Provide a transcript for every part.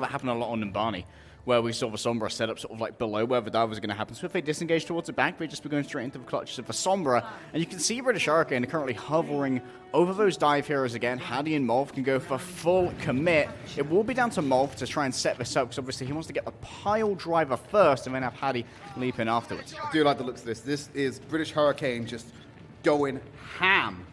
That happened a lot on Nimbani, where we saw the Sombra set up sort of like below where the dive was going to happen. So if they disengage towards the back, they'd just be going straight into the clutches of the Sombra. And you can see British Hurricane are currently hovering over those dive heroes again. Hattie and Molv can go for full commit. It will be down to Molv to try and set this up, because obviously he wants to get the pile driver first and then have Hattie leap in afterwards. I do like the looks of this. This is British Hurricane just going ham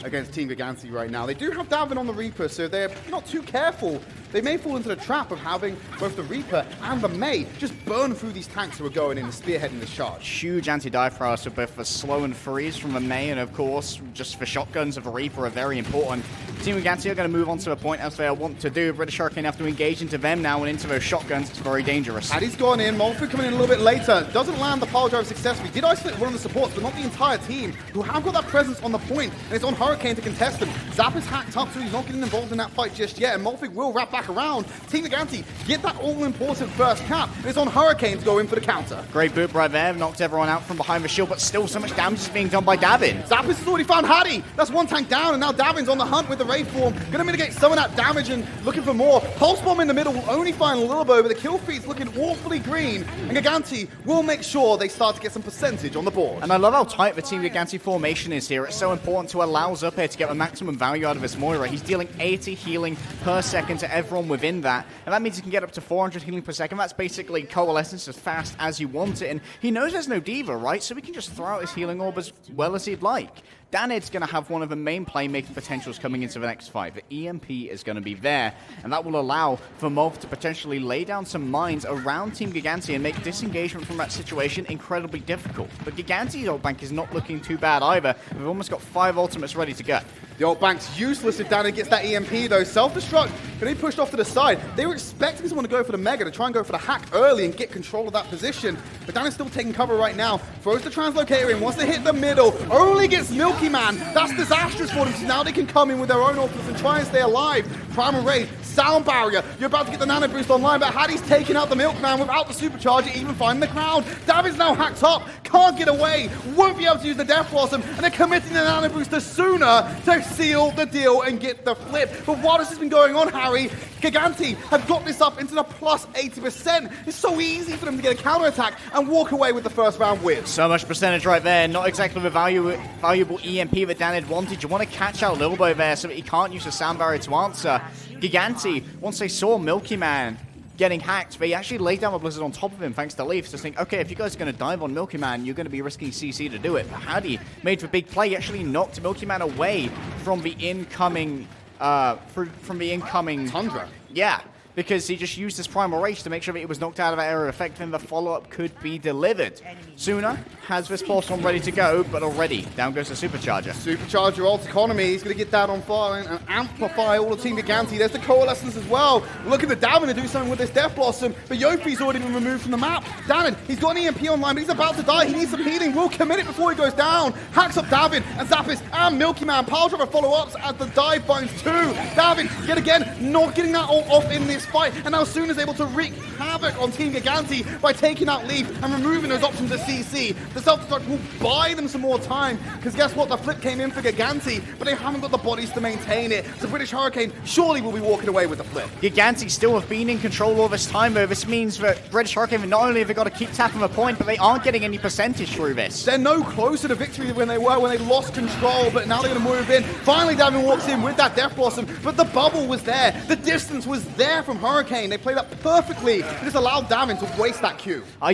against Team Gigantti right now. They do have Davin on the Reaper, so they're not too careful. They may fall into the trap of having both the Reaper and the Mei just burn through these tanks who are going in and spearheading this charge. Huge anti-dive for us, so both the slow and freeze from the Mei, and of course, just the shotguns of the Reaper are very important. Team Gigantti are going to move on to a point as they want to do. British Hurricane have to engage into them now and into those shotguns. It's very dangerous. Hattie's gone in. Molfu coming in a little bit later. Doesn't land the pile drive successfully. Did isolate one of the supports, but not the entire team, who have got that presence on the point, and it's on Hurricane to contest them. Zap is hacked up, so he's not getting involved in that fight just yet, and Molfig will wrap back around. Team Gigantti get that all-important first cap, and it's on Hurricane to go in for the counter. Great boot right there, knocked everyone out from behind the shield, but still so much damage is being done by Davin. Zappis has already found Hattie. That's one tank down, and now Davin's on the hunt with the Wraith form. Gonna mitigate some of that damage and looking for more. Pulse Bomb in the middle will only find Lilbo, but the kill feed's looking awfully green, and Gigantti will make sure they start to get some percentage on the board. And I love how tight the Team Gigantti formation is here. It's so important to allow Zuppe to get the maximum value out of his Moira. He's dealing 80 healing per second to everyone within that, and that means he can get up to 400 healing per second. That's basically coalescence as fast as you want it, and he knows there's no Diva, right? So he can just throw out his healing orb as well as he'd like. Danid's going to have one of the main playmaking potentials coming into the next fight. The EMP is going to be there, and that will allow for Molv to potentially lay down some mines around Team Gigantti and make disengagement from that situation incredibly difficult. But Gigantti's ult bank is not looking too bad either. We've almost got 5 ultimates ready to go. The ult bank's useless if Danid gets that EMP though. Self-destruct, going to be pushed off to the side. They were expecting someone to go for the Mega, to try and go for the hack early and get control of that position. But Danid's still taking cover right now. Throws the translocator in, wants to hit the middle. Only gets Milky Man. That's disastrous for them. So now they can come in with their own ultimates and try and stay alive. Primal Raid, Sound Barrier. You're about to get the Nano Boost online, but Hattie's taking out the Milkman without the Supercharger even finding the ground. David's now hacked up. Can't get away. Won't be able to use the Death Blossom. And they're committing the Nano Booster sooner to seal the deal and get the flip. But while this has been going on, Harry, Gigantti have got this up into the plus 80%. It's so easy for them to get a counterattack and walk away with the first round win. So much percentage right there. Not exactly the valuable EMP that Danid wanted. You want to catch out Lilbo there so that he can't use the sound barrier to answer. Gigantti, once they saw Milky Man getting hacked, they actually laid down the blizzard on top of him thanks to Leaf. Just think, okay, if you guys are going to dive on Milky Man, you're going to be risking CC to do it. But Hattie made the big play. He actually knocked Milky Man away from the incoming Tundra. Yeah, because he just used his Primal Rage to make sure that it was knocked out of that area of effect, and the follow-up could be delivered. Suna has this Pulse Bomb ready to go, but already down goes the Supercharger. Supercharger ult economy. He's going to get that on fire and amplify all the Team Gigantti. There's the Coalescence as well. Look at the Davin to do something with this Death Blossom, but Yofi's already been removed from the map. Davin, he's got an EMP online, but he's about to die. He needs some healing. Will commit it before he goes down. Hacks up Davin and Zappis and Milky Man. Pile driver follow-ups as the dive finds 2. Davin, yet again, not getting that ult off in this fight, and now Suna's able to wreak havoc on Team Gigantti by taking out Leaf and removing those options to CC. The self-destruct will buy them some more time, because guess what? The flip came in for Gigantti, but they haven't got the bodies to maintain it. So British Hurricane surely will be walking away with the flip. Gigantti still have been in control all this time, though. This means that British Hurricane, not only have they got to keep tapping the point, but they aren't getting any percentage through this. They're no closer to victory than they were when they lost control, but now they're going to move in. Finally, Davin walks in with that Death Blossom, but the bubble was there. The distance was there from Hurricane. They played that perfectly. It just allowed Davin to waste that Q. I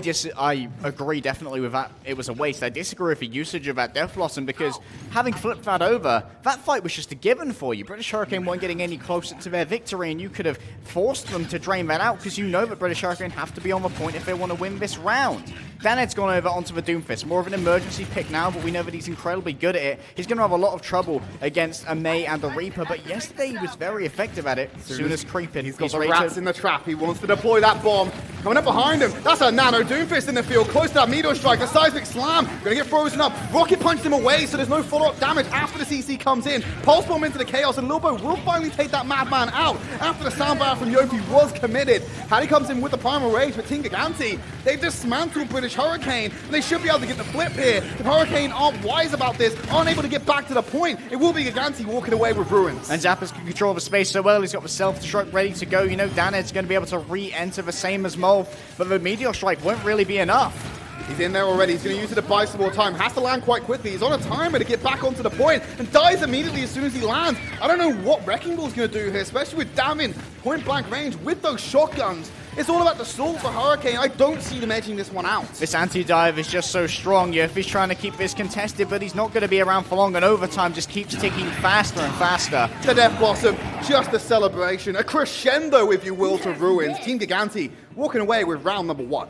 agree definitely with that. It was a waste. I disagree with the usage of that Death Blossom, because having flipped that over, that fight was just a given for you. British Hurricane weren't getting any closer to their victory, and you could have forced them to drain that out, because you know that British Hurricane have to be on the point if they want to win this round. Daned's gone over onto the Doomfist. More of an emergency pick now, but we know that he's incredibly good at it. He's going to have a lot of trouble against a Mei and a Reaper, but yesterday he was very effective at it. Soon as creeping. He's got the rats in the trap. He wants to deploy that bomb. Coming up behind him, that's a Nano Doomfist in the field, close to that Meteor Strike, the Seismic Slam, gonna get frozen up. Rocket punched him away, so there's no follow-up damage after the CC comes in. Pulse Bomb into the Chaos, and Lilbo will finally take that Madman out after the soundbar from Yofi was committed. Hattie comes in with the Primal Rage, but Team Gigantti, they've dismantled British Hurricane, and they should be able to get the flip here. If Hurricane aren't wise about this, aren't able to get back to the point, it will be Gigantti walking away with Ruins. And Zappa's can control the space so well, he's got the self-destruct ready to go. You know, Daned's going to be able to re-enter the same as Mole, but the Meteor Strike won't really be enough. He's in there already. He's going to use it to buy some more time. Has to land quite quickly. He's on a timer to get back onto the point and dies immediately as soon as he lands. I don't know what Wrecking Ball's going to do here, especially with Damon point blank range with those shotguns. It's all about the stall for Hurricane. I don't see them edging this one out. This anti-dive is just so strong. Yofi's trying to keep this contested, but he's not going to be around for long, and overtime just keeps ticking faster and faster. The Death Blossom, just a celebration, a crescendo, if you will, to Ruins. Team Gigantti walking away with round number 1.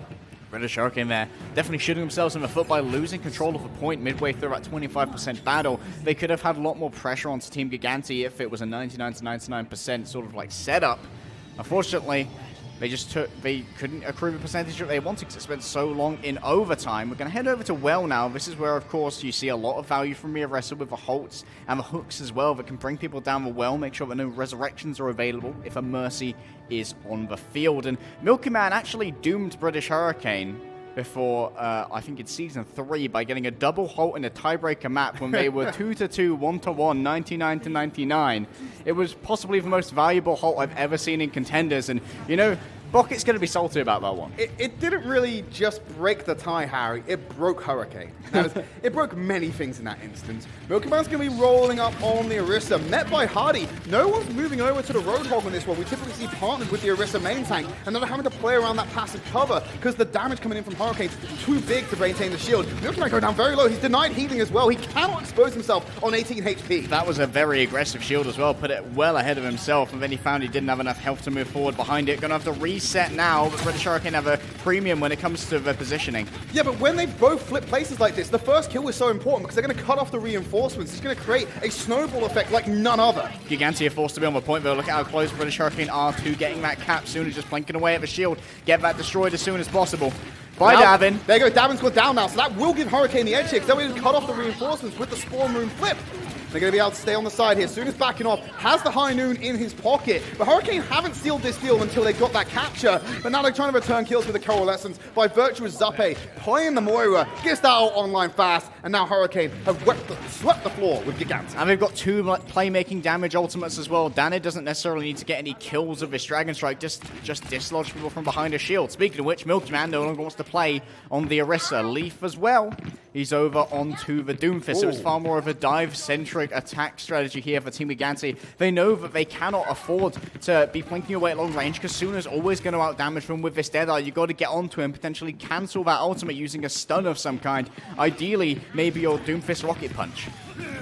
British Hurricane there, definitely shooting themselves in the foot by losing control of the point midway through that 25% battle. They could have had a lot more pressure onto Team Gigantti if it was a 99 to 99% sort of like setup. Unfortunately, they couldn't accrue the percentage that they wanted because it spent so long in overtime. We're going to head over to Well now. This is where, of course, you see a lot of value from Mia Wrestle with the Holtz and the hooks as well that can bring people down the well, make sure that no resurrections are available if a Mercy is on the field. And Milky Man actually doomed British Hurricane before, I think it's Season 3, by getting a double halt in a tiebreaker map when they were 2-2, 1-1, 99 to 99. It was possibly the most valuable halt I've ever seen in Contenders, and, you know, Bucket's going to be salty about that one. It didn't really just break the tie, Harry. It broke Hurricane. It broke many things in that instance. Milky Man's going to be rolling up on the Orisa, met by Hardy. No one's moving over to the Roadhog on this one. We typically see partnered with the Orisa main tank, and they're having to play around that passive cover because the damage coming in from Hurricane's too big to maintain the shield. Milky Man going down very low. He's denied healing as well. He cannot expose himself on 18 HP. That was a very aggressive shield as well. Put it well ahead of himself, and then he found he didn't have enough health to move forward behind it. Going to have to reset now, but British Hurricane have a premium when it comes to the positioning. Yeah, but when they both flip places like this, the first kill is so important because they're going to cut off the reinforcements. It's going to create a snowball effect like none other. Gigantti are forced to be on the point, though. Look at how close British Hurricane are to getting that cap soon, just blinking away at the shield. Get that destroyed as soon as possible. By Davin. There you go, Davin's got down now, so that will give Hurricane the edge here, because then we can cut off the reinforcements with the Spawn Room flip. They're going to be able to stay on the side here. Soon as backing off, has the High Noon in his pocket. But Hurricane haven't sealed this deal until they got that capture. But now they're trying to return kills with the Coalescence by virtue of Zappe playing the Moira, gets that out online fast, and now Hurricane have swept the floor with Gigantti. And they've got 2 playmaking damage ultimates as well. Danid doesn't necessarily need to get any kills of this Dragon Strike, just dislodge people from behind a shield. Speaking of which, Milky Man no longer wants to play on the Orisa. Leaf as well. He's over onto the Doomfist, so it's far more of a dive-centric attack strategy here for Team Gigantti. They know that they cannot afford to be flanking away at long range, because Suna's always going to out-damage them with this Deadeye. You've got to get onto him, potentially cancel that ultimate using a stun of some kind. Ideally, maybe your Doomfist Rocket Punch.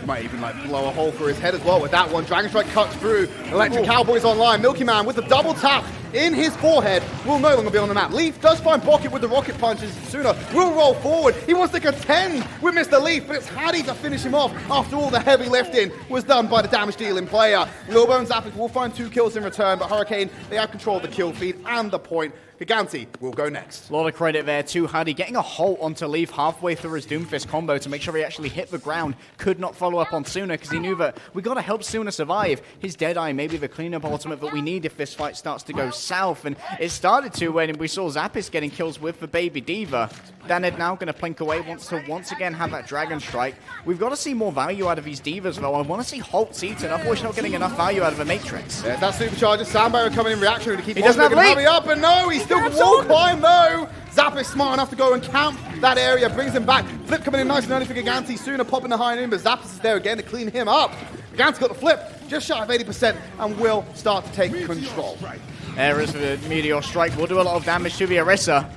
Might even blow a hole through his head as well with that one. Dragon Strike cuts through. Electric Cowboys online. Milky Man with the double tap in his forehead will no longer be on the map. Leaf does find Bucket with the rocket punches. Sooner will roll forward. He wants to contend with Mr. Leaf, but it's Hattie to finish him off after all the heavy lifting was done by the damage dealing player. Lilbo and Zappic will find 2 kills in return, but Hurricane, they have control of the kill feed and the point. Gigantti will go next. A lot of credit there to Hardy, getting a halt onto Leaf halfway through his Doomfist combo to make sure he actually hit the ground. Could not follow up on Suna because he knew that we got to help Suna survive. His Deadeye may be the cleanup ultimate that we need if this fight starts to go south, and it started to when we saw Zappis getting kills with the Baby Diva. Danid now going to plink away, wants to once again have that Dragon Strike. We've got to see more value out of these Divas though. I want to see Holtz eaten. Unfortunately, not getting enough value out of a Matrix. Yeah, that Supercharger, Soundbarrier coming in reaction to keep he doesn't have hurry up, and no, he's still wall climb though. Zap is smart enough to go and camp that area, brings him back. Flip coming in nice and early for Gigantti, Sooner popping the high in, but Zappis is there again to clean him up. Gigant's got the flip, just shy of 80%, and will start to take control. There is the Meteor Strike, will do a lot of damage to the Orisa.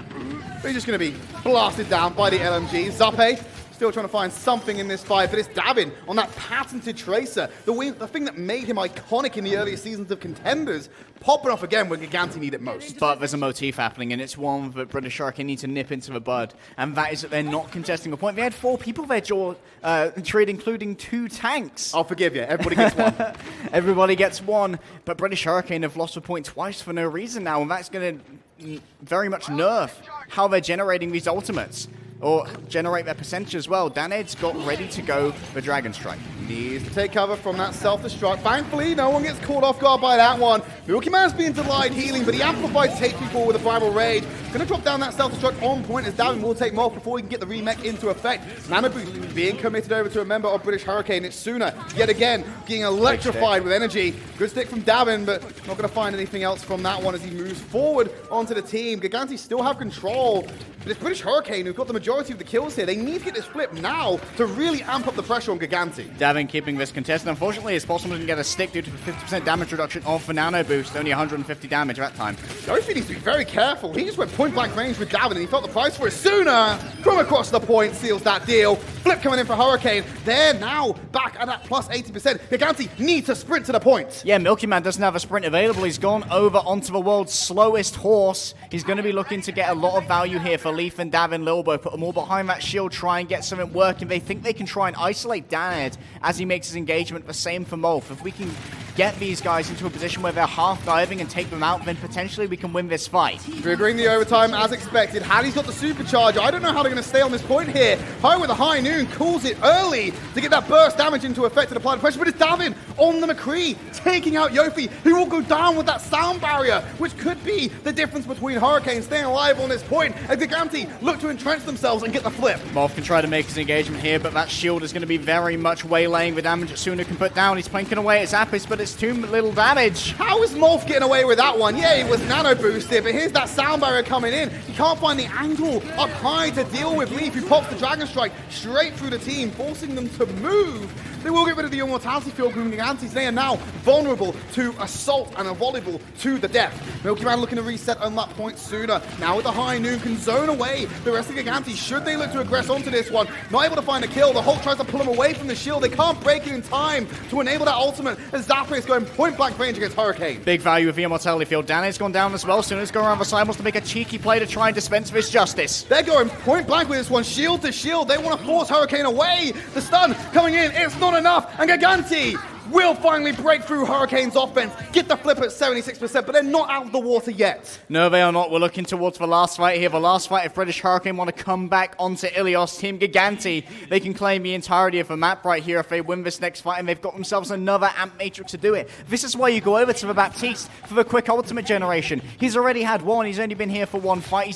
He's just going to be blasted down by the LMG. Zappe Still trying to find something in this fight, but it's Davin on that patented Tracer. The thing that made him iconic in the earlier seasons of Contenders, popping off again when Gigantti need it most. But there's a motif happening, and it's one that British Hurricane need to nip into the bud, and that is that they're not contesting a point. They had 4 people there, Tridd, including 2 tanks. I'll forgive you. Everybody gets one. Everybody gets one, but British Hurricane have lost a point twice for no reason now, and that's going to very much nerf how they're generating these ultimates, or generate their percentage as well. Daned's got ready to go for Dragon Strike. Needs to take cover from that self-destruct. Thankfully, no one gets caught off guard by that one. Milky Man's being denied healing, but he amplifies HP4 with a Primal Rage. Gonna drop down that self-destruct on point as Davin will take him off before he can get the remake into effect. Nano Boost being committed over to a member of British Hurricane. It's Sooner, yet again, getting electrified with energy. Good stick from Davin, but not gonna find anything else from that one as he moves forward onto the team. Gigantti still have control, but it's British Hurricane who've got the majority of the kills here. They need to get this flip now to really amp up the pressure on Gigantti. Davin keeping this contested. Unfortunately, his Possum didn't get a stick due to the 50% damage reduction off the Nano Boost. Only 150 damage at that time. Sophie needs to be very careful. He just went point-blank range with Davin, and he felt the price for it sooner. From across the point, seals that deal. Flip coming in for Hurricane. They're now back at that plus 80%. Gigantti needs to sprint to the point. Yeah, Milky Man doesn't have a sprint available. He's gone over onto the world's slowest horse. He's going to be looking to get a lot of value here for Leaf and Davin Lilbo. Put them all behind that shield, try and get something working. They think they can try and isolate Daned as he makes his engagement. The same for Molf. If we can get these guys into a position where they're half diving and take them out, then potentially we can win this fight. Triggering the overtime as expected. Hattie's got the supercharge. I don't know how they're going to stay on this point here. High with a high noon, calls it early to get that burst damage into effect and apply the pressure, but it's Davin on the McCree, taking out Yofi, who will go down with that sound barrier, which could be the difference between Hurricane staying alive on this point, and Gigantti look to entrench themselves and get the flip. Molf can try to make his engagement here, but that shield is going to be very much waylaying the damage that Sooner can put down. He's planking away at Zappis, but it's too little damage. How is Molf getting away with that one? Yeah, he was nano boosted, but here's that sound barrier coming in. He can't find the angle up high to deal with Leaf, who pops the Dragon Strike straight through the team, forcing them to move. They will get rid of the Immortality Field from Gigantti. They are now vulnerable to assault and are vulnerable to the death. Milky Man looking to reset on that point sooner. Now with the high noon, can zone away the rest of Gigantti. Should they look to aggress onto this one? Not able to find a kill. The Hulk tries to pull him away from the shield. They can't break it in time to enable that ultimate as Zapper is going point blank range against Hurricane. Big value with the Immortality Field. Danny's gone down as well. Sooner's going around the side, wants to make a cheeky play to try and dispense this justice. They're going point blank with this one, shield to shield. They want to force Hurricane away. The stun coming in, it's not enough, and Gigantti will finally break through Hurricane's offense, get the flip at 76%, but they're not out of the water yet. No, they are not. We're looking towards the last fight here. The last fight, if British Hurricane want to come back onto Ilios, Team Gigantti, they can claim the entirety of the map right here if they win this next fight, and they've got themselves another Amp Matrix to do it. This is why you go over to the Baptiste for the quick ultimate generation. He's already had one. He's only been here for one fight.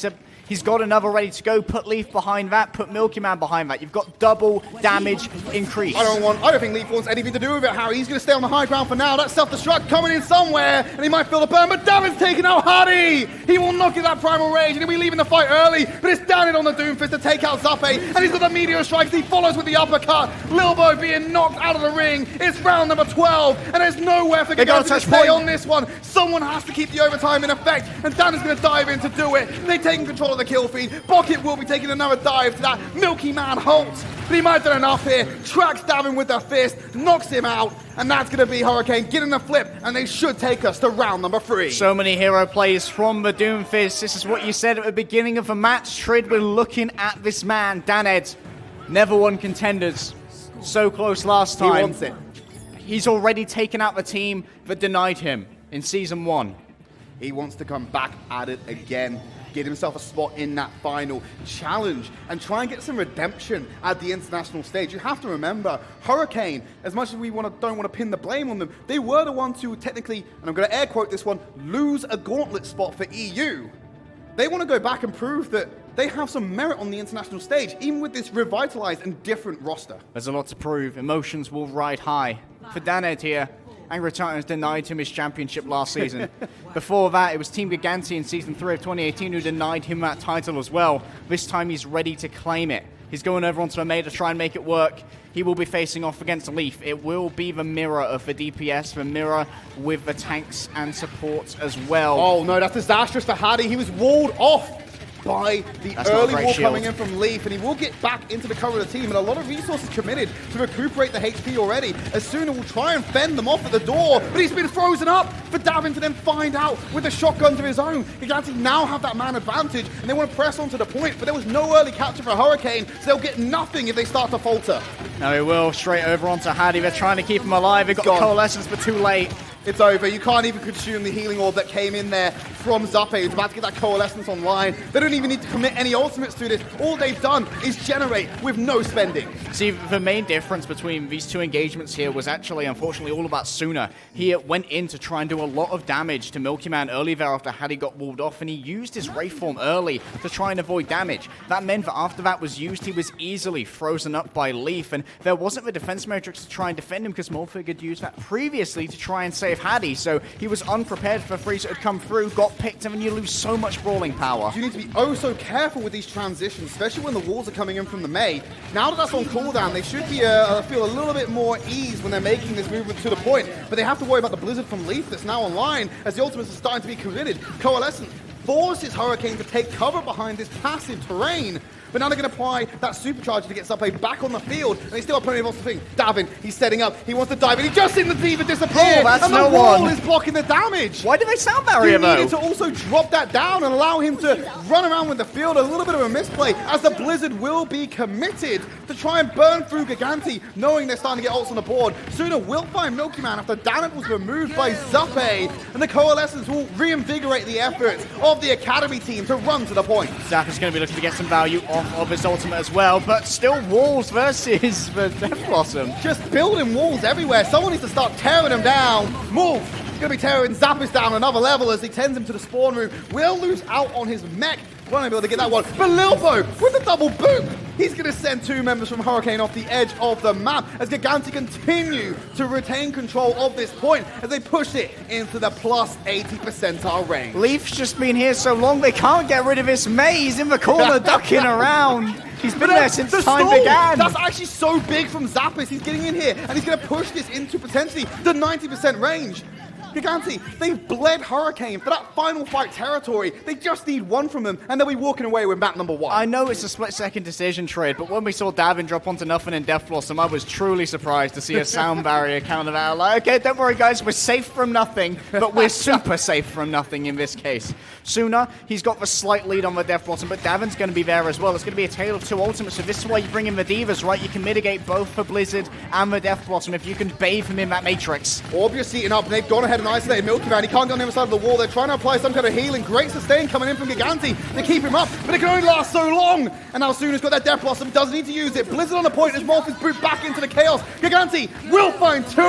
He's got another ready to go. Put Leaf behind that. Put Milky Man behind that. You've got double damage increase. I don't think Leaf wants anything to do with it, Harry. He's going to stay on the high ground for now. That self-destruct coming in somewhere, and he might feel the burn, but Davin's taking out Hardy. He will not get that Primal Rage, and he'll be leaving the fight early, but it's down it on the Doomfist to take out Zappe, and he's got the Meteor Strikes. He follows with the uppercut. Lilbo being knocked out of the ring. It's round number 12, and there's nowhere for Gigantti to stay on this one. Someone has to keep the overtime in effect, and Dan is going to dive in to do it. They've taken control of the kill feed. Bucket will be taking another dive to that Milky Man Holt, but he might have done enough here. Tracks Davin with the fist, knocks him out, and that's going to be Hurricane getting the flip, and they should take us to round number 3. So many hero plays from the Doomfist. This is what you said at the beginning of the match. Tridd, we're looking at this man, Daned. Never won Contenders. So close last time. He wants it. He's already taken out the team that denied him in Season 1. He wants to come back at it again, get himself a spot in that final challenge, and try and get some redemption at the international stage. You have to remember, Hurricane, as much as we don't want to pin the blame on them, they were the ones who technically, and I'm going to air quote this one, lose a gauntlet spot for EU. They want to go back and prove that they have some merit on the international stage, even with this revitalized and different roster. There's a lot to prove. Emotions will ride high. For Daned here, Angry Titans denied him his championship last season. Before that, it was Team Gigantti in Season 3 of 2018 who denied him that title as well. This time he's ready to claim it. He's going over onto a May to try and make it work. He will be facing off against Leaf. It will be the mirror of the DPS, the mirror with the tanks and supports as well. Oh no, that's disastrous for Hardy. He was walled off. by the That's not a early great wall shield. coming in from Leaf, and he will get back into the cover of the team, and a lot of resources committed to recuperate the HP already. Asuna will try and fend them off at the door, but he's been frozen up for Davin to then find out with the shotguns of his own. Gigantti now have that man advantage, and they want to press on to the point, but there was no early capture for Hurricane, so they'll get nothing if they start to falter. Now he will, straight over onto Hadi. They're trying to keep him alive. They've got the Coalescence, but too late. It's over. You can't even consume the healing orb that came in there from Zappe, who's about to get that Coalescence online. They don't even need to commit any ultimates to this. All they've done is generate with no spending. See, the main difference between these two engagements here was actually, unfortunately, all about Suna. He went in to try and do a lot of damage to Milky Man early there after Hadi got walled off, and he used his Wraith form early to try and avoid damage. That meant that after that was used, he was easily frozen up by Leaf, and there wasn't the defense matrix to try and defend him because Morphig had used that previously to try and save Hadi, so he was unprepared for the freeze that had come through, got picked, and then you lose so much brawling power. You need to be oh so careful with these transitions, especially when the walls are coming in from the Mei. Now that that's on cooldown, they should be feel a little bit more ease when they're making this movement to the point, but they have to worry about the Blizzard from Leaf that's now online as the ultimates are starting to be committed. Coalescence forces Hurricane to take cover behind this passive terrain. But now they're going to apply that supercharger to get Zappe back on the field, and they still have plenty of else to think. Davin, he's setting up, he wants to dive, and he just seen the D.Va disappear, that's and no the wall one. is blocking the damage. Why did they sound barrier, You though? needed to also drop that down and allow him to run around with the field. A little bit of a misplay, as the Blizzard will be committed to try and burn through Gigantti, knowing they're starting to get ults on the board. Suna will find Milky Man after Danet was removed by Zappe, and the Coalescence will reinvigorate the efforts of the Academy team to run to the point. Zap is going to be looking to get some value off of his ultimate as well, but still walls versus the Death Blossom. Just building walls everywhere. Someone needs to start tearing them down. Move! He's going to be tearing Zappis down another level as he tends him to the spawn room. Will lose out on his mech. Won't be able to get that one. But Lilbo with the double boop. He's going to send two members from Hurricane off the edge of the map as Gigantti continue to retain control of this point as they push it into the plus 80 percentile range. Leaf's just been here so long they can't get rid of his Mei. He's in the corner ducking around. He's been there since time began. That's actually so big from Zappis. He's getting in here and he's going to push this into potentially the 90% range. Gigantti, they've bled Hurricane for that final fight territory. They just need one from them, and they'll be walking away with map number 1. I know it's a split-second decision, Tridd, but when we saw Davin drop onto nothing in Death Blossom, I was truly surprised to see a sound barrier counter that. Like, okay, don't worry, guys, we're safe from nothing, but we're super safe from nothing in this case. Suna, he's got the slight lead on the Death Blossom, but Davin's going to be there as well. It's going to be a tale of two ultimates, so this is why you bring in the Divas, right? You can mitigate both for Blizzard and the Death Blossom if you can bathe him in that Matrix. Orbius eating up, and they've gone ahead and isolated Milky Man. He can't get on the other side of the wall. They're trying to apply some kind of healing. Great sustain coming in from Gigantti to keep him up, but it can only last so long. And now Suna's got that Death Blossom, doesn't need to use it. Blizzard on the point as Morph is brute back into the chaos. Gigantti will find two,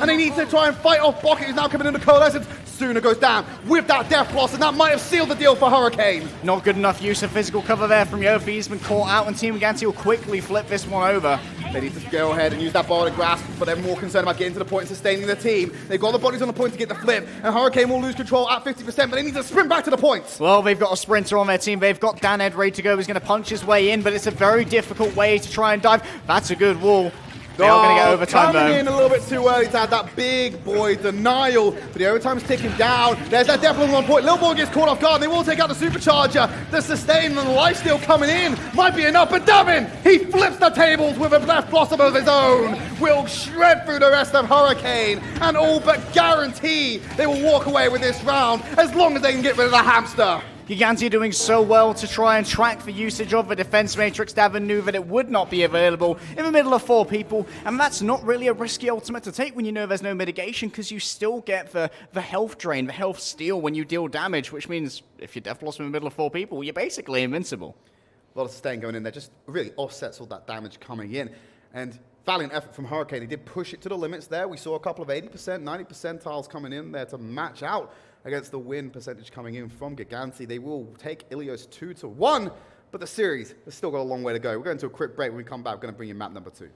and they need to try and fight off Bucket, who's now coming into Coalescence. Suna goes down with that Death Blossom. That might have sealed the deal for Hurricane. Not good enough use of physical cover there from Yofi. He's been caught out, and Team Gigantti will quickly flip this one over. They need to go ahead and use that ball to grasp, but they're more concerned about getting to the point and sustaining the team. They've got the bodies on the point to get the flip, and Hurricane will lose control at 50%, but they need to sprint back to the points. Well, they've got a sprinter on their team. They've got Dan Ed ready to go. He's going to punch his way in, but it's a very difficult way to try and dive. That's a good wall. They are going to get overtime, though. Coming in a little bit too early to have that big boy denial, but the overtime's ticking down. There's that Death Blossom on point. Lil Boy gets caught off guard. They will take out the supercharger. The sustain and the lifesteal coming in might be enough, but Davin, he flips the tables with a Death Blossom of his own. Will shred through the rest of Hurricane and all but guarantee they will walk away with this round as long as they can get rid of the hamster. Gigantti doing so well to try and track the usage of the defense matrix. Davin knew that it would not be available in the middle of 4 people, and that's not really a risky ultimate to take when you know there's no mitigation, because you still get the health drain, the health steal when you deal damage, which means if you're Death Blossom in the middle of 4 people, you're basically invincible. A lot of sustain going in there, just really offsets all that damage coming in. And valiant effort from Hurricane. He did push it to the limits there. We saw a couple of 80%, 90 percentiles coming in there to match out against the win percentage coming in from Gigantti. They will take Ilios 2-1, but the series has still got a long way to go. We're going to a quick break. When we come back, we're going to bring you map number 2.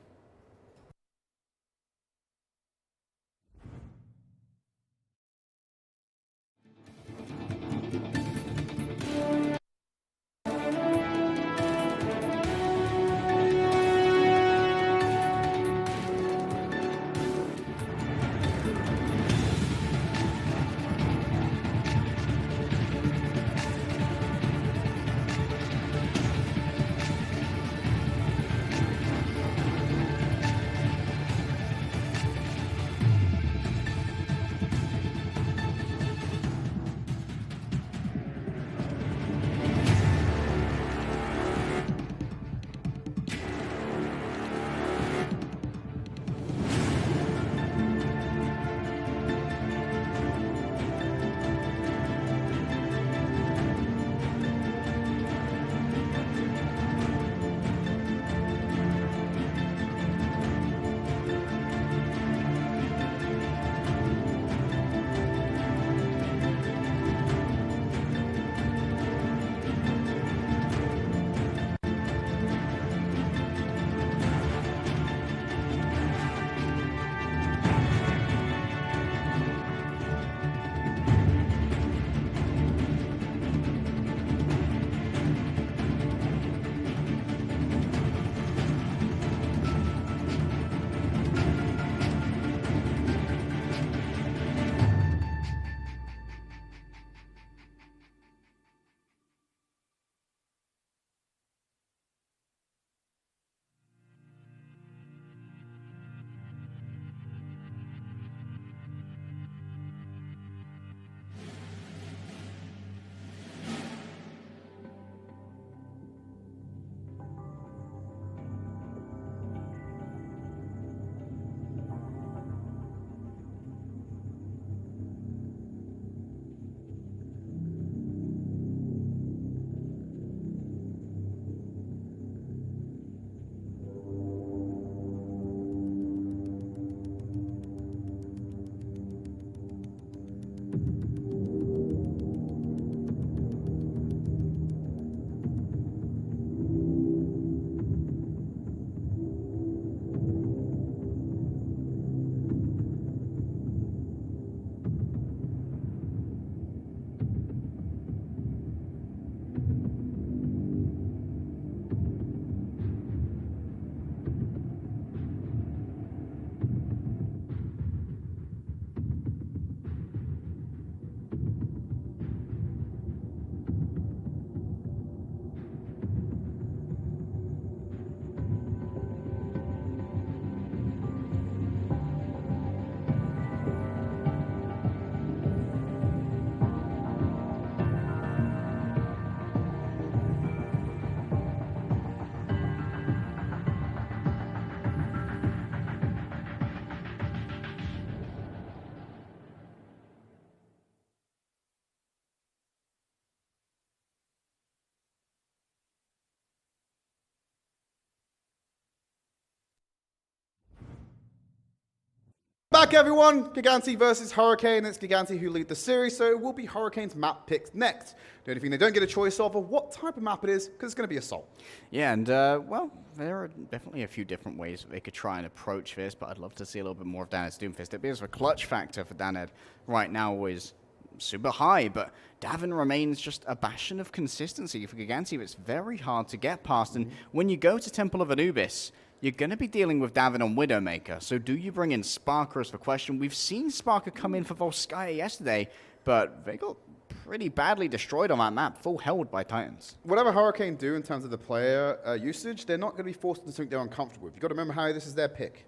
back, everyone. Gigantti versus Hurricane. It's Gigantti who lead the series, so it will be Hurricane's map picks next. The only thing they don't get a choice of what type of map it is, because it's going to be Assault. Yeah, and, well, there are definitely a few different ways that they could try and approach this, but I'd love to see a little bit more of Daned's Doomfist. It is a clutch factor for Daned right now is super high, but Davin remains just a bastion of consistency for Gigantti. It's very hard to get past, and when you go to Temple of Anubis, you're going to be dealing with Davin on Widowmaker, so do you bring in Sparker as the question? We've seen Sparker come in for Volskaya yesterday, but they got pretty badly destroyed on that map, full held by Titans. Whatever Hurricane do in terms of the player usage, they're not going to be forced into something they're uncomfortable with. You've got to remember, Harry, this is their pick.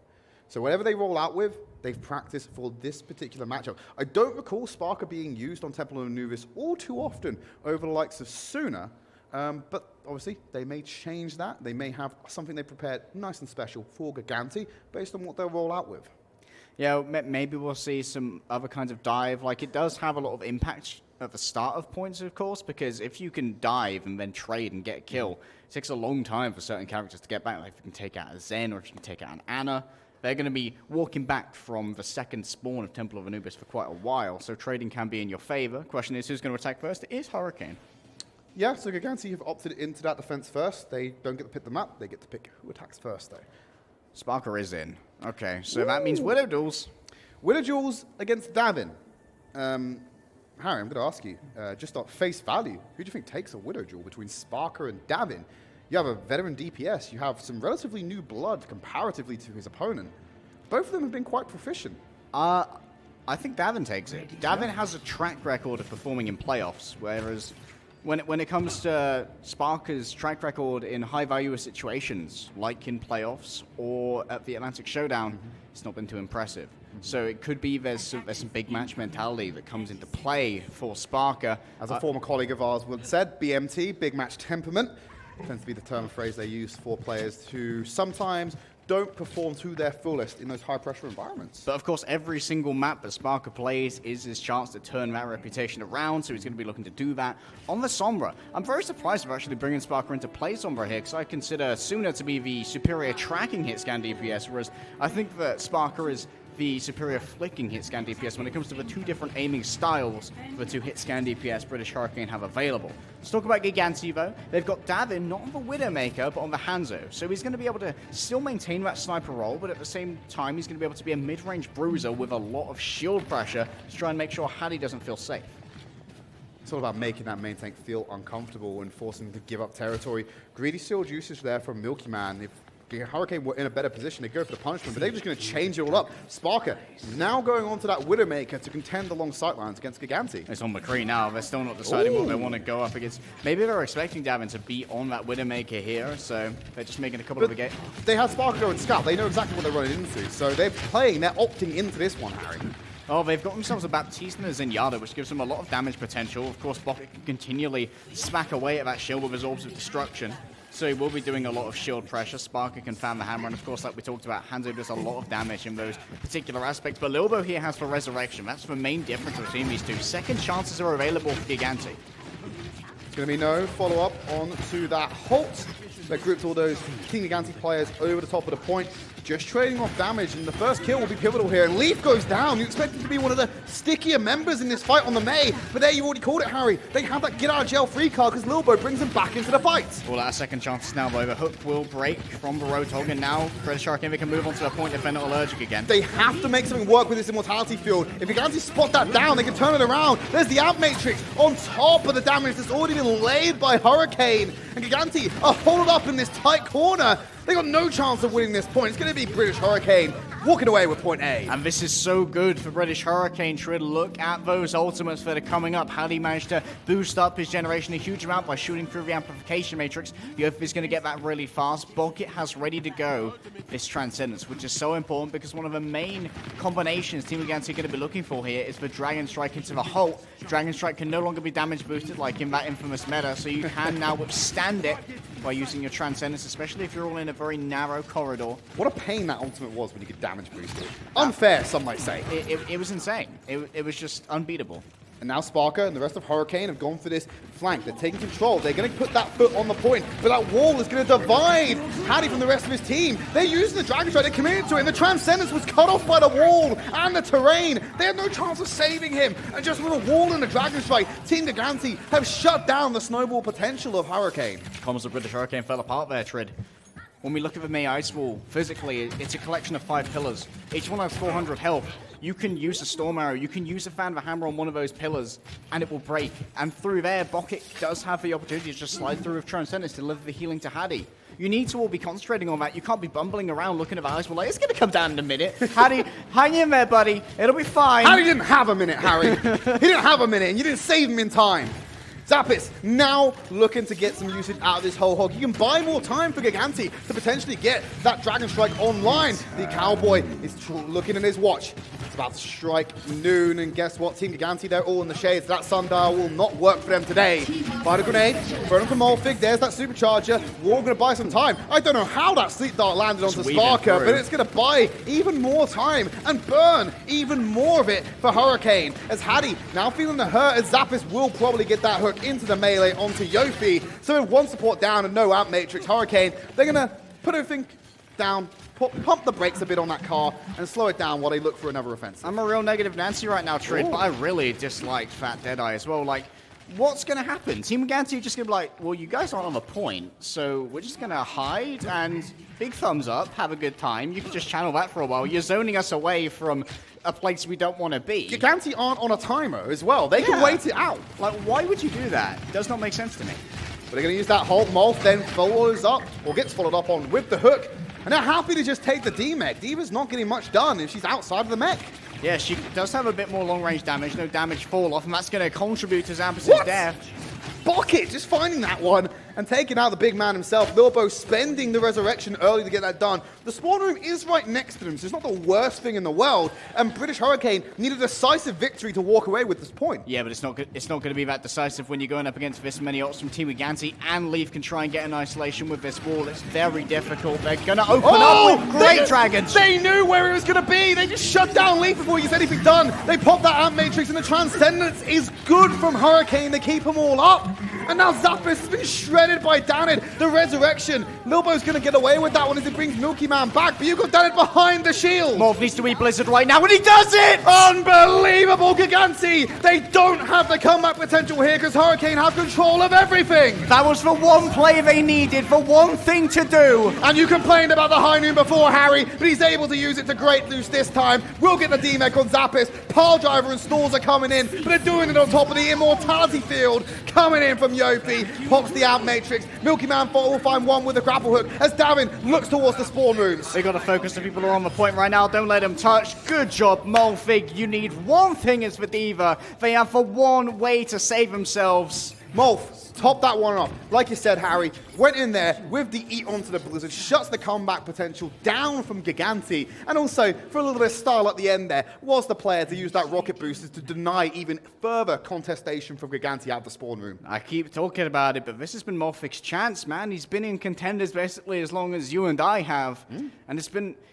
So whatever they roll out with, they've practiced for this particular matchup. I don't recall Sparker being used on Temple of Anubis all too often over the likes of Suna, but obviously they may change that. They may have something they prepared nice and special for Gigantti based on what they'll roll out with. Yeah, maybe we'll see some other kinds of dive. Like, it does have a lot of impact at the start of points, of course, because if you can dive and then trade and get a kill, it takes a long time for certain characters to get back. Like, if you can take out a Zen or if you can take out an Anna, they're going to be walking back from the second spawn of Temple of Anubis for quite a while, so trading can be in your favor. Question is, who's going to attack first? It is Hurricane. Yeah, so Gigantti have opted into that defense first. They don't get to pick the map, they get to pick who attacks first, though. Sparker is in. Okay, so that means Widow duels. Widow duels against Davin. Harry, I'm going to ask you, just on face value, who do you think takes a Widow duel between Sparker and Davin? You have a veteran DPS, you have some relatively new blood comparatively to his opponent. Both of them have been quite proficient. I think Davin takes it. Davin has a track record of performing in playoffs, whereas when it comes to Sparker's track record in high-value situations, like in playoffs or at the Atlantic Showdown, it's not been too impressive. So it could be there's some big match mentality that comes into play for Sparker. As a former colleague of ours would said, BMT, big match temperament, tends to be the term and phrase they use for players who sometimes don't perform to their fullest in those high-pressure environments. But of course, every single map that Sparker plays is his chance to turn that reputation around, so he's going to be looking to do that on the Sombra. I'm very surprised of actually bringing Sparker into play Sombra here, because I consider Suna to be the superior tracking hit scan DPS, whereas I think that Sparker is the superior flicking hit scan DPS when it comes to the two different aiming styles for the two hit scan DPS British Hurricane have available. Let's talk about Gigantti though. They've got Davin not on the Widowmaker but on the Hanzo, so he's going to be able to still maintain that sniper role, but at the same time he's going to be able to be a mid-range bruiser with a lot of shield pressure to try and make sure Hattie doesn't feel safe. It's all about making that main tank feel uncomfortable and forcing them to give up territory. Greedy shield usage there from Milky Man. If Hurricane were in a better position, they go for the punishment, but they're just going to change it all up. Sparker now going on to that Widowmaker to contend along sightlines against Gigantti. It's on McCree now. They're still not deciding what they want to go up against. Maybe they're expecting Davin to be on that Widowmaker here, so they're just making a couple of a game. They had Sparker go and scout. They know exactly what they're running into, so they're opting into this one, Harry. Oh, they've got themselves a Baptiste and a Zenyatta, which gives them a lot of damage potential. Of course, Bucket can continually smack away at that shield with his Orbs of Destruction. So he will be doing a lot of shield pressure. Sparker can fan the hammer, and of course, like we talked about, Hanzo does a lot of damage in those particular aspects. But Lilbo here has for Resurrection. That's the main difference between these two. Second chances are available for Gigantti. It's going to be no follow-up on to that halt that grouped all those King Gigantti players over the top of the point. Just trading off damage, and the first kill will be pivotal here. And Leaf goes down. You expect him to be one of the stickier members in this fight on the May, but there you already called it, Harry. They have that get-out-of-jail-free card because Lilbo brings him back into the fight. All out of second chances now, though. The hook will break from the Roadhog, and now British Hurricane can move on to a point if they're not allergic again. They have to make something work with this Immortality field. If Gigantti spot that down, they can turn it around. There's the Amp Matrix on top of the damage that's already been laid by Hurricane. And Gigantti are holed up in this tight corner. They got no chance of winning this point. It's going to be British Hurricane walking away with point A. And this is so good for British Hurricane. Tridd, look at those ultimates that are coming up. How he managed to boost up his generation a huge amount by shooting through the amplification matrix. Yof is going to get that really fast. Bucket has ready to go this Transcendence, which is so important because one of the main combinations Team Gigantti are going to be looking for here is the Dragon Strike into the Halt. Dragon Strike can no longer be damage boosted like in that infamous meta, so you can now withstand it by using your Transcendence, especially if you're all in a very narrow corridor. What a pain that ultimate was when you could damage boost it. Unfair, some might say. It was insane. It was just unbeatable. And now Sparker and the rest of Hurricane have gone for this flank. They're taking control. They're going to put that foot on the point, but that wall is going to divide Paddy from the rest of his team. They're using the Dragon Strike. They're committed to it, and the Transcendence was cut off by the wall and the terrain. They had no chance of saving him, and just with a wall and the Dragon Strike, Team Gigantti have shut down the snowball potential of Hurricane. Comms of British Hurricane fell apart there, Tridd. When we look at the May Ice Wall, physically, it's a collection of 5 pillars. Each one has 400 health. You can use a Storm Arrow, you can use a Fan of a Hammer on one of those pillars, and it will break. And through there, Bucket does have the opportunity to just slide through with Transcendence to deliver the healing to Hattie. You need to all be concentrating on that. You can't be bumbling around looking at the Ice Wall like, it's going to come down in a minute. Hattie, hang in there, buddy. It'll be fine. Hattie didn't have a minute, Harry. He didn't have a minute, and you didn't save him in time. Zappis now looking to get some usage out of this whole hog. You can buy more time for Gigantti to potentially get that Dragon Strike online. The Cowboy is looking at his watch. It's about to strike noon, and guess what? Team Gigantti, they're all in the shades. That sundial will not work for them today. Find a grenade, throw them from Molfig. There's that supercharger. We're all going to buy some time. I don't know how that sleep dart landed onto Sparker, but it's going to buy even more time and burn even more of it for Hurricane. As Hattie now feeling the hurt, as Zappis will probably get that hook into the melee onto Yofi. So with one support down and no out matrix, Hurricane, they're going to put everything down, pump the brakes a bit on that car and slow it down while they look for another offensive. I'm a real negative Nancy right now, Tridd, but I really dislike Fat Deadeye as well. Like, what's going to happen? Team Gigantti are just going to be like, well, you guys aren't on the point, so we're just going to hide and big thumbs up, have a good time. You can just channel that for a while. You're zoning us away from a place we don't want to be. Gigantti aren't on a timer as well. They can wait it out. Like, why would you do that? Does not make sense to me. But they're going to use that Hulk Molf, then follows up, or gets followed up on with the hook. And they're happy to just take the D-Mech. Diva's not getting much done if she's outside of the mech. Yeah, she does have a bit more long-range damage, no damage fall off, and that's going to contribute to Zampus' death. Bucket just finding that one and taking out the big man himself. Lilbo spending the resurrection early to get that done. The spawn room is right next to them, so it's not the worst thing in the world. And British Hurricane need a decisive victory to walk away with this point. Yeah, but it's not good. It's not going to be that decisive when you're going up against this many ults from Team Gigantti, and Leaf can try and get an isolation with this wall. It's very difficult. They're going to open up with great dragons. They knew where it was going to be. They just shut down Leaf before he gets anything done. They pop that Ant Matrix, and the Transcendence is good from Hurricane. They keep them all up. And now Zappis has been shredded by Danid. The resurrection. Lilbo's going to get away with that one as he brings Milky Man back. But you've got Danid behind the shield. Morph needs to be Blizzard right now, and he does it! Unbelievable, Gigantti. They don't have the comeback potential here because Hurricane have control of everything. That was the one play they needed, for one thing to do. And you complained about the high noon before, Harry, but he's able to use it to great use this time. We'll get the D-Mech on Zappis. Pile Driver and Stalls are coming in, but they're doing it on top of the Immortality Field. Coming in from Yofi, pops the Out Matrix. Milky Man will find one with a grapple hook as Davin looks towards the spawn rooms. They got to focus the people who are on the point right now. Don't let them touch. Good job, Molfig. You need one thing as for Diva. They have for one way to save themselves. Molf, top that one off. Like you said, Harry, went in there with the eat onto the Blizzard, shuts the comeback potential down from Gigantti, and also, for a little bit of style at the end there, was the player to use that rocket booster to deny even further contestation from Gigantti out of the spawn room. I keep talking about it, but this has been Molfig's chance, man. He's been in Contenders basically as long as you and I have, and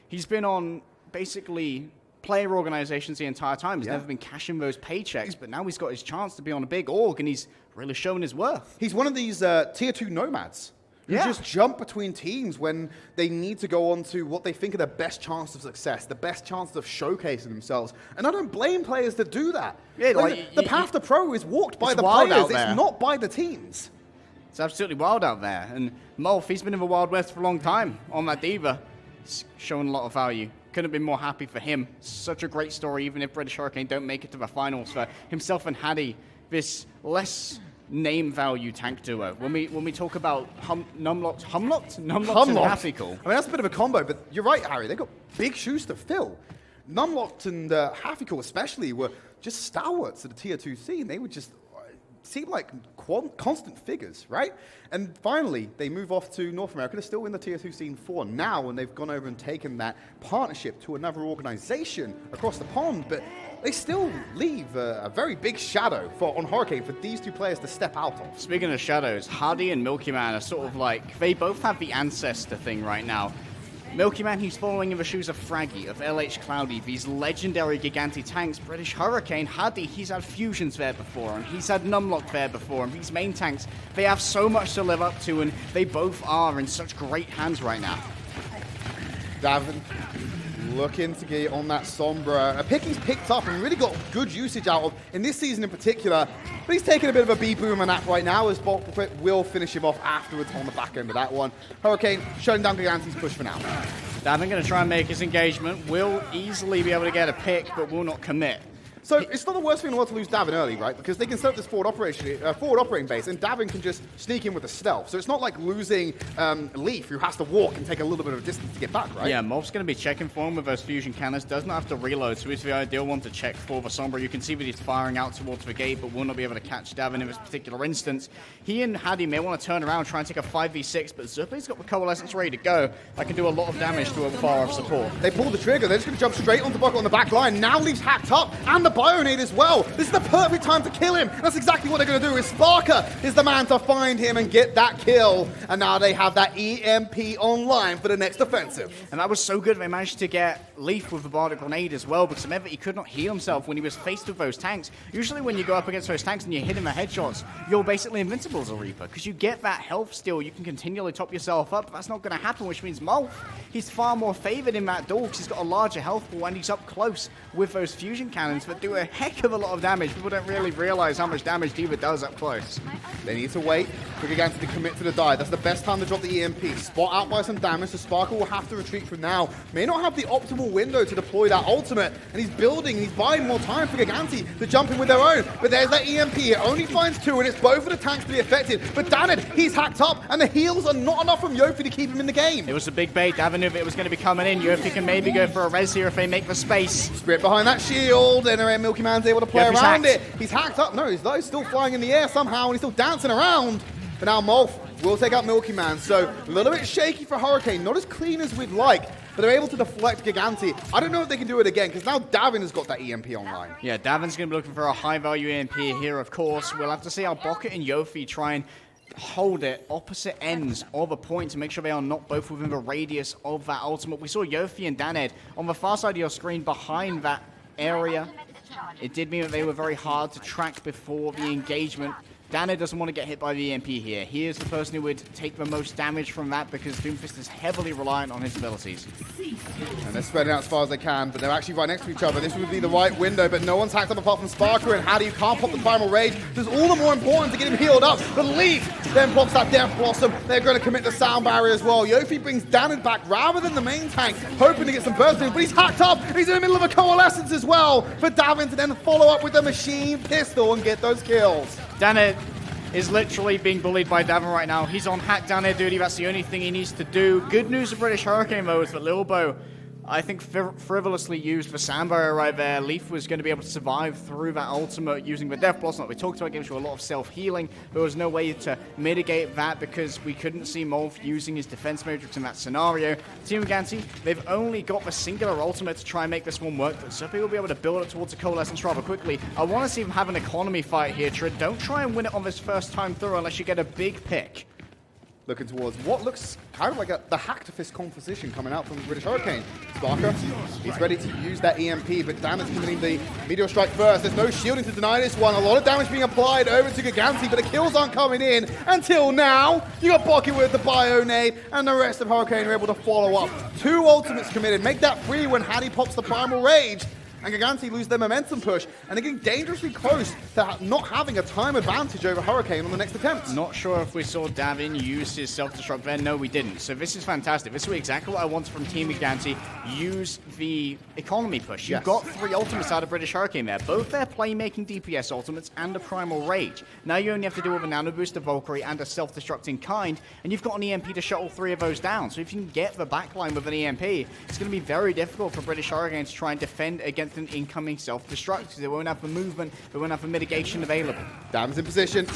he's been on basically player organizations the entire time. He's never been cashing those paychecks, but now he's got his chance to be on a big org, and he's really showing his worth. He's one of these tier 2 nomads who just jump between teams when they need to go on to what they think are the best chance of success, the best chance of showcasing themselves. And I don't blame players that do that. Yeah, the path to pro is walked by the players, it's not by the teams. It's absolutely wild out there. And Molf, he's been in the Wild West for a long time on that Diva. He's showing a lot of value. Couldn't have been more happy for him. Such a great story, even if British Hurricane don't make it to the finals. For himself and Hattie, this less name value tank duo. When we talk about Numlocked and Happycool. I mean, that's a bit of a combo, but you're right, Harry. They've got big shoes to fill. Numlocked and Happycool especially were just stalwarts of the tier 2 scene. They would just seem like constant figures, right? And finally, they move off to North America. They're still in the tier 2 scene for now, and they've gone over and taken that partnership to another organization across the pond, but they still leave a very big shadow on Hurricane for these two players to step out of. Speaking of shadows, Hardy and Milky Man are sort of like, they both have the ancestor thing right now. Milky Man, he's following in the shoes of Fraggy, of LH Cloudy, these legendary Gigantti tanks. British Hurricane, Huddy, he's had Fusions there before, and he's had Numlock there before, and these main tanks, they have so much to live up to, and they both are in such great hands right now. Davin looking to get on that Sombra. A pick he's picked up and really got good usage out of in this season in particular. But he's taking a bit of a B-boom nap right now as Pollitt will finish him off afterwards on the back end of that one. Hurricane shutting down Gigantti's push for now. Davin going to try and make his engagement. Will easily be able to get a pick, but will not commit. So it's not the worst thing in the world to lose Davin early, right? Because they can set up this forward operating base, and Davin can just sneak in with a stealth. So it's not like losing Leaf, who has to walk and take a little bit of distance to get back, right? Yeah, Molf's going to be checking for him with those fusion cannons. Does not have to reload, so he's the ideal one to check for the Sombra. You can see that he's firing out towards the gate, but will not be able to catch Davin in this particular instance. He and Hadi may want to turn around, try and take a 5v6, but Zuppy's got the Coalescence ready to go. That can do a lot of damage to a far off support. They pull the trigger. They're just going to jump straight onto Bucket on the back line. Now Leaf's hacked up, and the Bionade as well. This is the perfect time to kill him. That's exactly what they're going to do. Sparker is the man to find him and get that kill. And now they have that EMP online for the next offensive. And that was so good. They managed to get Leaf with the Bardic Grenade as well, because remember, he could not heal himself when he was faced with those tanks. Usually when you go up against those tanks and you hit him with headshots, you're basically invincible as a Reaper, because you get that health steal. You can continually top yourself up. But that's not going to happen, which means Molf, he's far more favored in that duel because he's got a larger health pool and he's up close with those fusion cannons that do a heck of a lot of damage. People don't really realize how much damage D.Va does up close. They need to wait for Gigantti to commit to the die. That's the best time to drop the EMP. Spot out by some damage, so Sparkle will have to retreat from now. May not have the optimal window to deploy that ultimate, and he's building, and he's buying more time for Gigantti to jump in with their own. But there's that EMP. It only finds two, and it's both of the tanks to be affected. But Danid, he's hacked up, and the heals are not enough from Yofi to keep him in the game. It was a big bait. Davin knew it was going to be coming in. Yofi can maybe go for a res here if they make the space. Spirit behind that shield, and Milky Man's able to play around it. He's hacked up. No, he's still flying in the air somehow, and he's still dancing around. But now Molf will take out Milky Man. So a little bit shaky for Hurricane. Not as clean as we'd like, but they're able to deflect Gigantti. I don't know if they can do it again, because now Davin has got that EMP online. Yeah, Davin's going to be looking for a high-value EMP here, of course. We'll have to see how Bucket and Yofi try and hold it opposite ends of a point to make sure they are not both within the radius of that ultimate. We saw Yofi and Daned on the far side of your screen behind that area. It did mean that they were very hard to track before the engagement. Danner doesn't want to get hit by the EMP here. He is the person who would take the most damage from that because Doomfist is heavily reliant on his abilities. And they're spreading out as far as they can, but they're actually right next to each other. This would be the right window, but no one's hacked up apart from Sparker, and Hadi, you can't pop the Primal Rage. This is all the more important to get him healed up. The Leaf then pops that Death Blossom. They're going to commit the Sound Barrier as well. Yofi brings Danner back rather than the main tank, hoping to get some burst in, but he's hacked up. He's in the middle of a Coalescence as well for Davin to then follow up with the Machine Pistol and get those kills. Danner is literally being bullied by Davin right now. He's on hack Danner duty. That's the only thing he needs to do. Good news for British Hurricane, though, is that Lilbo, I think, frivolously used the Sound Barrier right there. Leaf was going to be able to survive through that ultimate using the Death Blossom. We talked about gives you a lot of self-healing. There was no way to mitigate that because we couldn't see Molf using his defense matrix in that scenario. Team Gigantti, they've only got the singular ultimate to try and make this one work, but Zuppy will be able to build it towards a Coalescence rather quickly. I want to see them have an economy fight here, Tridd. Don't try and win it on this first time through unless you get a big pick. Looking towards what looks kind of like the hack-to-fist composition coming out from the British Hurricane. Sparker, he's ready to use that EMP, but Danner's committing the Meteor Strike first. There's no shielding to deny this one. A lot of damage being applied over to Gigantti, but the kills aren't coming in until now. You got Bucky with the Bionade, and the rest of Hurricane are able to follow up. 2 ultimates committed. Make that 3 when Hadi pops the Primal Rage. And Gigantti lose their momentum push, and they're getting dangerously close to not having a time advantage over Hurricane on the next attempt. Not sure if we saw Davin use his self-destruct there. No, we didn't. So this is fantastic. This is exactly what I wanted from Team Gigantti. Use the economy push. You've got 3 ultimates out of British Hurricane there. Both their playmaking DPS ultimates and a Primal Rage. Now you only have to deal with a Nano Boost, a Valkyrie, and a self-destructing kind, and you've got an EMP to shut all 3 of those down. So if you can get the backline with an EMP, it's going to be very difficult for British Hurricane to try and defend against an incoming self-destruct because they won't have the movement, they won't have the mitigation available. Dam's in position.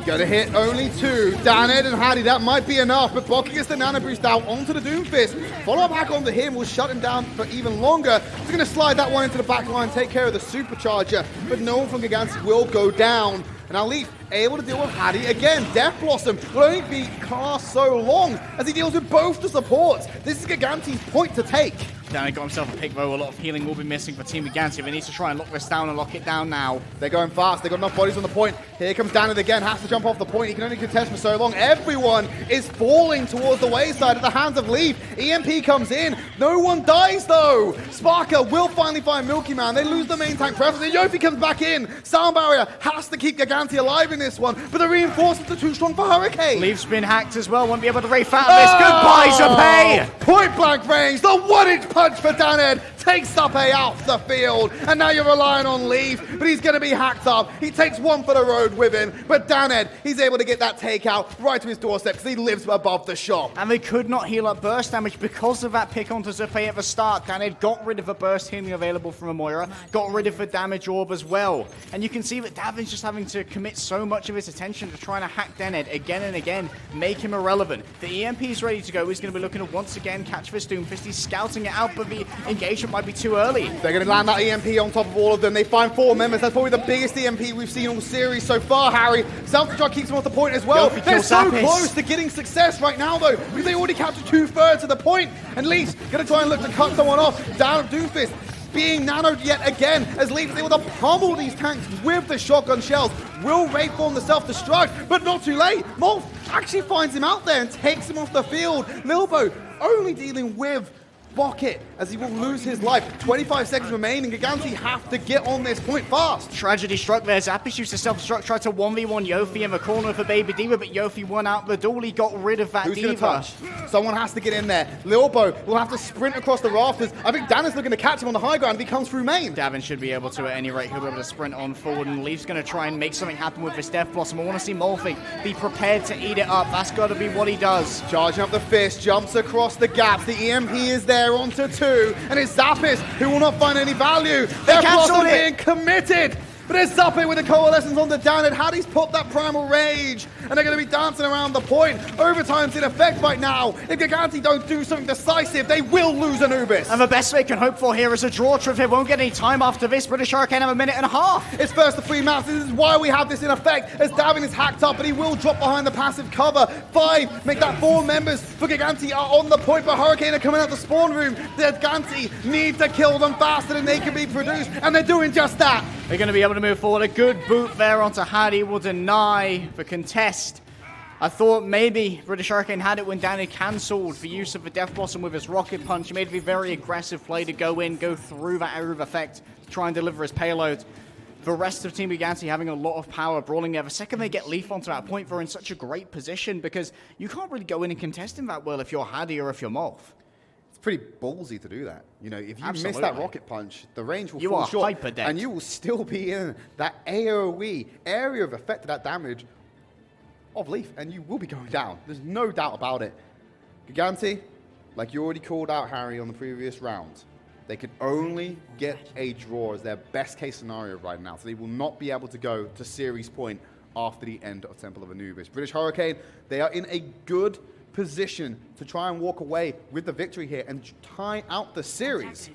Gonna hit only 2. Daned and Hadi, that might be enough, but Bucky gets the Nano Boost out onto the Doomfist. Follow-up hack onto him will shut him down for even longer. He's gonna slide that one into the back line, take care of the Supercharger, but no one from Gigantti will go down. And now Leaf able to deal with Hattie again. Death Blossom will only be cast so long as he deals with both the supports. This is Gigantti's point to take. Danny got himself a pick, though. A lot of healing will be missing for Team Gigantti. They need to try and lock this down and lock it down now. They're going fast. They've got enough bodies on the point. Here comes Danny again. Has to jump off the point. He can only contest for so long. Everyone is falling towards the wayside at the hands of Leaf. EMP comes in. No one dies, though. Sparker will finally find Milky Man. They lose the main tank presence. And Yofi comes back in. Sound Barrier has to keep Gigantti alive in this one. But the reinforcements are too strong for Hurricane. Leaf's been hacked as well. Won't be able to rafe out of this. Goodbye, Zapay! Point blank range. The 1-inch punch for Daned takes Zapay out the field. And now you're relying on Leaf. But he's going to be hacked up. He takes one for the road with him. But Daned, he's able to get that takeout right to his doorstep because he lives above the shop. And they could not heal up burst damage because of that pick onto Zapay at the start. Daned got rid of the burst healing available from Amoira. Got rid of the damage orb as well. And you can see that Davin's just having to commit so much of his attention to trying to hack Daned again and again. Make him irrelevant. The EMP is ready to go. He's going to be looking to once again catch this Doomfist. He's scouting it out, but the engagement might be too early. They're going to land that EMP on top of all of them. They find 4 members. That's probably the biggest EMP we've seen all series so far, Harry. Self-destruct keeps them off the point as well. They're so close to getting success right now, though, because they already captured 2/3 of the point. And Leafs going to try and look to cut someone off. Down Doomfist being nanoed yet again as Leaf is able to pummel these tanks with the shotgun shells. Will Wraith on the self-destruct, but not too late. Molf actually finds him out there and takes him off the field. Lilbo only dealing with Bucket as he will lose his life. 25 seconds remaining. Gigantti have to get on this point fast. Tragedy struck there. Zappish used to self-destruct, tried to 1v1 Yofi in the corner for Baby Diva, but Yofi won out the duel. He got rid of that Who's Diva. Gonna touch? Someone has to get in there. Lilbo will have to sprint across the rafters. I think Dan is looking to catch him on the high ground if he comes through main. Davin should be able to at any rate. He'll be able to sprint on forward, and Leaf's going to try and make something happen with this Death Blossom. I want to see Molfig be prepared to eat it up. That's got to be what he does. Charging up the fist, jumps across the gaps. The EMP is there onto 2, and it's Zappis who will not find any value. Death Blossom being committed. But it's Zappe with the coalescence on the down, and Hattie's popped that primal rage, and they're going to be dancing around the point. Overtime's in effect right now. If Gigantti don't do something decisive, they will lose Anubis. And the best they can hope for here is a draw. Tridd won't get any time after this. British Hurricane have a minute and a half. It's first to 3 maps. This is why we have this in effect, as Davin is hacked up, but he will drop behind the passive cover. 5, make that 4 members for Gigantti are on the point, but Hurricane are coming out the spawn room. The Gigantti need to kill them faster than they can be produced, and they're doing just that. They're going to be able to move forward. A good boot there onto Hattie will deny the contest. I thought maybe British Hurricane had it when Danny cancelled the use of the Death Blossom with his rocket punch. He made a very aggressive play to go in, go through that area of effect, to try and deliver his payload. The rest of Team Gigantti having a lot of power brawling there. The second they get Leaf onto that point, they're in such a great position because you can't really go in and contest him that well if you're Hattie or if you're Molf. It's pretty ballsy to do that. You know, if you miss that rocket punch, the range will fall short. Hyper dead. And you will still be in that AoE area of effect of that damage of Leaf, and you will be going down. There's no doubt about it. Gigantti, like you already called out, Harry, on the previous round, they can only get a draw as their best case scenario right now. So they will not be able to go to series point after the end of Temple of Anubis. British Hurricane, they are in a good position to try and walk away with the victory here and tie out the series.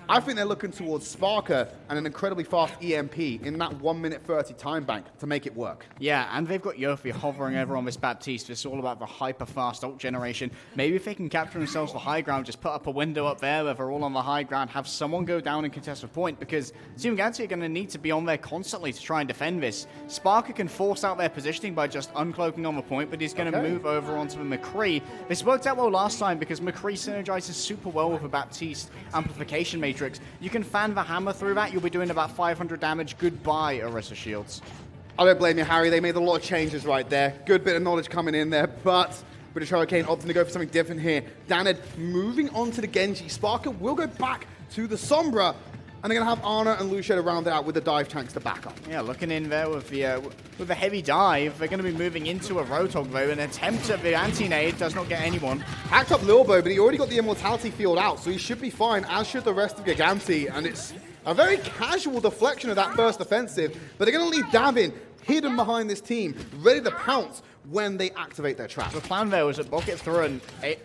I think they're looking towards Sparker and an incredibly fast EMP in that 1:30 time bank to make it work. Yeah, and they've got Yofi hovering over on this Baptiste. It's all about the hyper-fast ult generation. Maybe if they can capture themselves the high ground, just put up a window up there where they're all on the high ground, have someone go down and contest a point, because Team Gigantti are going to need to be on there constantly to try and defend this. Sparker can force out their positioning by just uncloaking on the point, but he's going to move over onto the McCree. This worked out well last time because McCree synergizes super well with the Baptiste amplification matrix. You can fan the hammer through that. You'll be doing about 500 damage. Goodbye, Orisa Shields. I don't blame you, Harry. They made a lot of changes right there. Good bit of knowledge coming in there, but British Hurricane opting to go for something different here. Daned moving on to the Genji. Sparker will go back to the Sombra, and they're going to have Ana and Lucia to round it out with the dive tanks to back up. Yeah, looking in there with the heavy dive. They're going to be moving into a Roadhog, though. An attempt at the anti-nade does not get anyone. Hacked up Lilbo, but he already got the Immortality field out, so he should be fine, as should the rest of Gigantti. And it's a very casual deflection of that first offensive, but they're going to leave Davin hidden behind this team, ready to pounce when they activate their trap. The plan there was that Bucket threw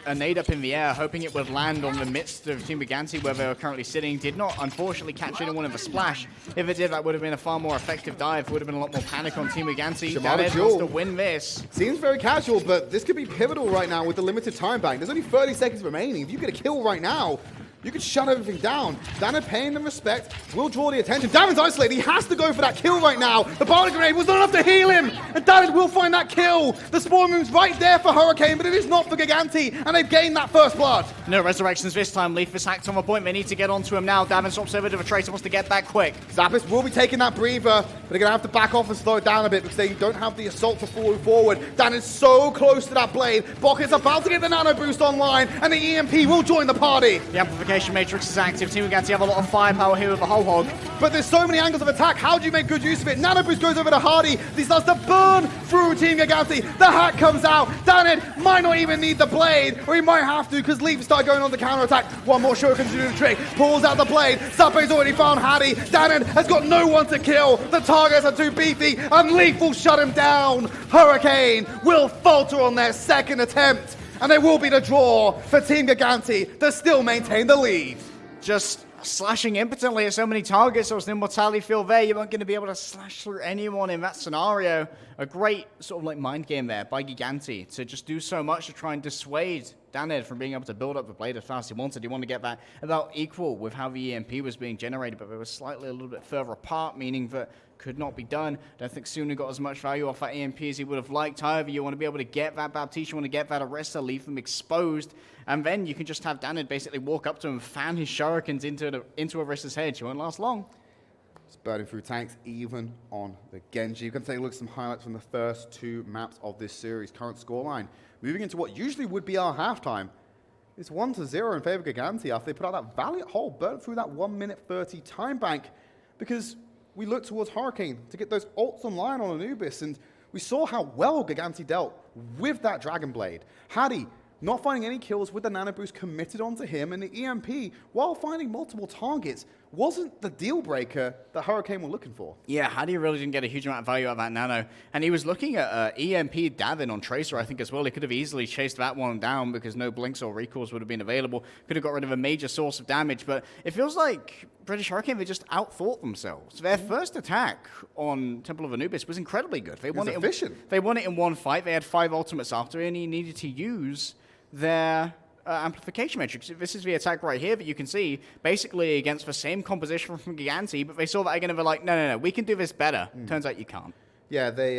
a nade up in the air, hoping it would land on the midst of Team Gigantti where they were currently sitting. Did not, unfortunately, catch anyone in the splash. If it did, that would have been a far more effective dive. Would have been a lot more panic on Team Gigantti. David wants to win this. Seems very casual, but this could be pivotal right now with the limited time bank. There's only 30 seconds remaining. If you get a kill right now, you could shut everything down. Zander paying them respect will draw the attention. David's isolated. He has to go for that kill right now. The barley grenade was not enough to heal him. And David will find that kill. The spawn move's right there for Hurricane, but it is not for Gigantti. And they've gained that first blood. No resurrections this time. Leaf is hacked on the point. They need to get onto him now. Davin swaps over to the Tracer. Wants to get that quick. Zappis will be taking that breather, but they're going to have to back off and slow it down a bit because they don't have the assault to follow forward. Dan is so close to that blade. Bucket's about to get the nano boost online, and the EMP will join the party. The amplification matrix is active. Team Gigantti have a lot of firepower here with the whole hog. But there's so many angles of attack. How do you make good use of it? Nano boost goes over to Hardy. He starts to burn through Team Gigantti. The hack comes out. Danid might not even need the blade, or he might have to because Leaf started going on the counter attack. One more shuriken to do the trick. Pulls out the blade. Zappe's already found Hardy. Danid has got no one to kill. The targets are too beefy, and Leaf will shut him down. Hurricane will falter on their second attempt, and there will be the draw for Team Gigantti to still maintain the lead. Just slashing impotently at so many targets. There was an immortality field there. You weren't going to be able to slash through anyone in that scenario. A great sort of like mind game there by Gigantti to just do so much to try and dissuade Danid from being able to build up the blade as fast as he wanted. He wanted to get that about equal with how the EMP was being generated, but they were slightly a little bit further apart, meaning that could not be done. Don't think Suna got as much value off that EMP as he would have liked. However, you want to be able to get that Baptiste, you want to get that Arrester, leave them exposed, and then you can just have Danid basically walk up to him and fan his shurikens into Arrester's head. She won't last long. It's burning through tanks, even on the Genji. You can take a look at some highlights from the first two maps of this series. Current scoreline. Moving into what usually would be our halftime. It's 1-0 in favor of Gigantti after they put out that valiant hole, burnt through that 1 minute 30 time bank, because we looked towards Hurricane to get those ults online on Anubis, and we saw how well Gigantti dealt with that Dragon Blade. Hadi not finding any kills with the nano boost committed onto him, and the EMP, while finding multiple targets, wasn't the deal breaker that Hurricane were looking for. Yeah, Hadi really didn't get a huge amount of value out of that nano. And he was looking at EMP Davin on Tracer, I think, as well. He could have easily chased that one down because no blinks or recalls would have been available. Could have got rid of a major source of damage. But it feels like British Hurricane, they just outthought themselves. Their first attack on Temple of Anubis was incredibly good. They won it efficient. They won it in one fight. They had 5 ultimates after, and he needed to use their amplification matrix. This is the attack right here that you can see, basically against the same composition from Gigantti, but they saw that again and they're like, no, we can do this better. Turns out you can't. Yeah, they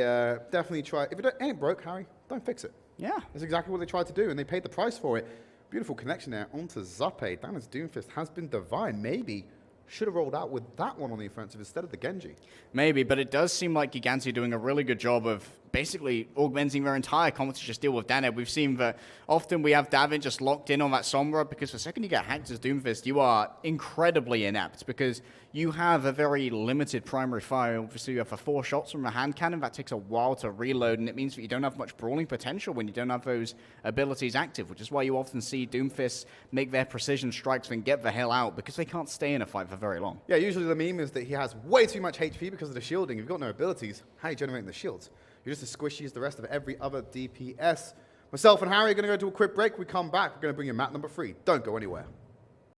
definitely tried. If it ain't broke, Harry, don't fix it. Yeah. That's exactly what they tried to do, and they paid the price for it. Beautiful connection there onto Zappe. Dan's Doomfist has been divine. Maybe should have rolled out with that one on the offensive instead of the Genji. Maybe, but it does seem like Gigantti are doing a really good job of basically augmenting their entire comp to just deal with Danid. We've seen that often we have Davin just locked in on that Sombra because the second you get hacked as Doomfist, you are incredibly inept because you have a very limited primary fire. Obviously, you have 4 shots from a hand cannon. That takes a while to reload, and it means that you don't have much brawling potential when you don't have those abilities active, which is why you often see Doomfists make their precision strikes and get the hell out because they can't stay in a fight for very long. Yeah, usually the meme is that he has way too much HP because of the shielding. You've got no abilities. How are you generating the shields? You're just as squishy as the rest of every other DPS. Myself and Harry are going to go to a quick break. We come back. We're going to bring you map number 3. Don't go anywhere.